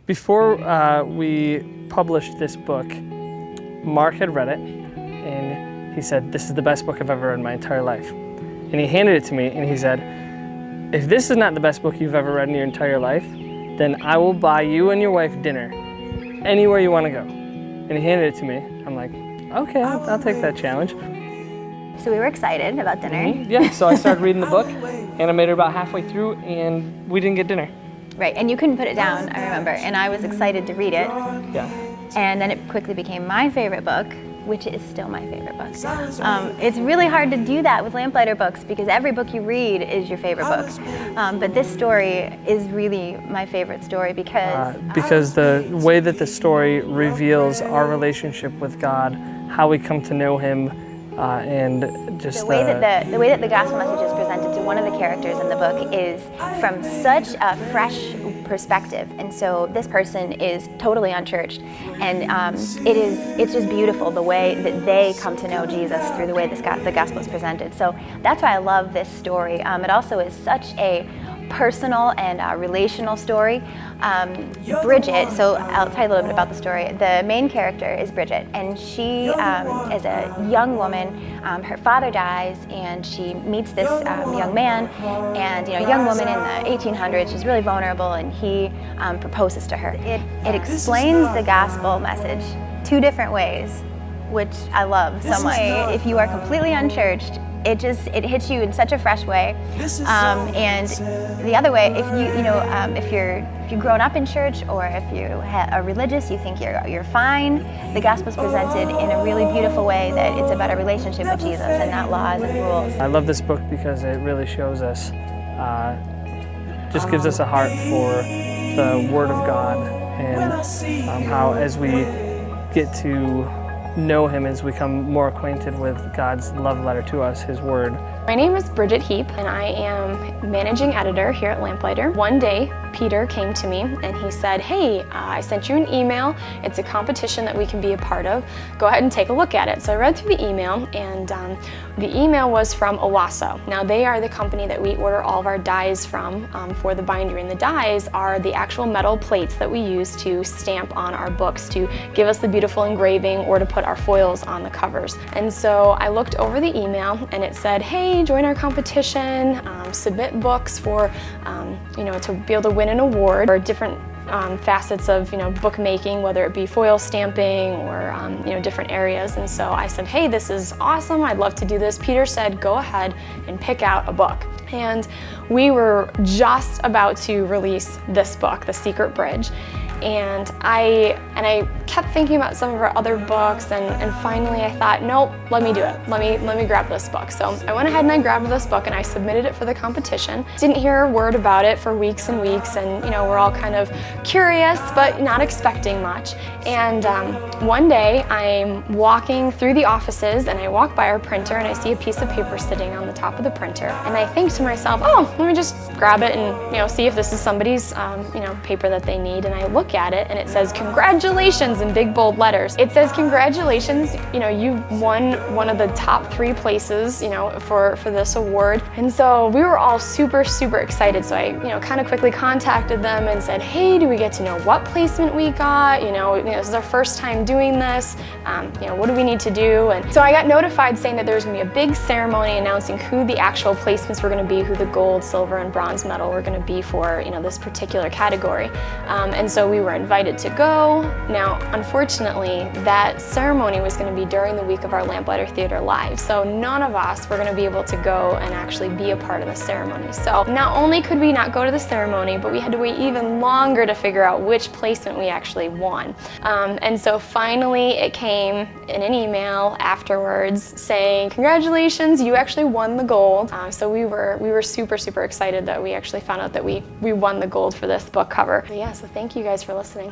Before we published this book, Mark had read it, and he said, "This is the best book I've ever read in my entire life." And he handed it to me, and he said, "If this is not the best book you've ever read in your entire life, then I will buy you and your wife dinner anywhere you want to go." And he handed it to me. I'm like, okay, I'll take that challenge. So we were excited about dinner. Yeah, so I started reading the book, and I made it about halfway through, and we didn't get dinner. Right, and you couldn't put it down, I remember, and I was excited to read it. Yeah. And then it quickly became my favorite book, which is still my favorite book. It's really hard to do that with Lamplighter books because every book you read is your favorite book. But this story is really my favorite story because the way that the story reveals our relationship with God, how we come to know Him, and just the way that the gospel message is presented to one of the characters in the book is from such a fresh perspective, and so this person is totally unchurched, and it's just beautiful the way that they come to know Jesus through the way the gospel is presented. So that's why I love this story. It also is such a personal and relational story. Bridget, so I'll tell you a little bit about the story. The main character is Bridget, and she is a young woman. Her father dies, and she meets this young man, and young woman in the 1800s. She's really vulnerable, and he proposes to her. It explains the gospel message two different ways, which I love so much. If you are completely unchurched, it hits you in such a fresh way, and the other way, if you've grown up in church, or if you are religious, you think you're fine. The gospel is presented in a really beautiful way that it's about a relationship with Jesus and not laws and rules. I love this book because it really shows us, just gives us a heart for the Word of God, and how as we get to know Him, as we become more acquainted with God's love letter to us, His Word. My name is Bridget Heap, and I am managing editor here at Lamplighter. One day, Peter came to me and he said, "Hey, I sent you an email. It's a competition that we can be a part of. Go ahead and take a look at it." So I read through the email, and the email was from Owasso. Now, they are the company that we order all of our dies from for the bindery, and the dies are the actual metal plates that we use to stamp on our books to give us the beautiful engraving or to put our foils on the covers. And so I looked over the email, and it said, "Hey, join our competition, submit books for, to be able to win an award," or different facets of bookmaking, whether it be foil stamping or different areas. And so I said, "Hey, this is awesome. I'd love to do this." Peter said, "Go ahead and pick out a book." And we were just about to release this book, The Secret Bridge. And I kept thinking about some of our other books, and finally I thought, nope, let me do it. Let me grab this book. So I went ahead and I grabbed this book and I submitted it for the competition. Didn't hear a word about it for weeks and weeks, and we're all kind of curious but not expecting much. And one day I'm walking through the offices, and I walk by our printer, and I see a piece of paper sitting on the top of the printer, and I think to myself, oh, let me just grab it and see if this is somebody's paper that they need. And I look at it, and it says "Congratulations" in big bold letters. It says, "Congratulations, you've won one of the top 3 places, for this award." And so we were all super excited. So I kind of quickly contacted them and said, "Hey, do we get to know what placement we got? This is our first time doing this. What do we need to do?" And so I got notified saying that there's gonna be a big ceremony announcing who the actual placements were gonna be, who the gold, silver, and bronze medal were gonna be for this particular category. And so we were invited to go. Now, unfortunately, that ceremony was going to be during the week of our Lamplighter Theater Live, so none of us were going to be able to go and actually be a part of the ceremony. So not only could we not go to the ceremony, but we had to wait even longer to figure out which placement we actually won. And so finally it came in an email afterwards saying, "Congratulations, you actually won the gold." So we were super excited that we actually found out that we won the gold for this book cover. So yeah, so thank you guys for listening.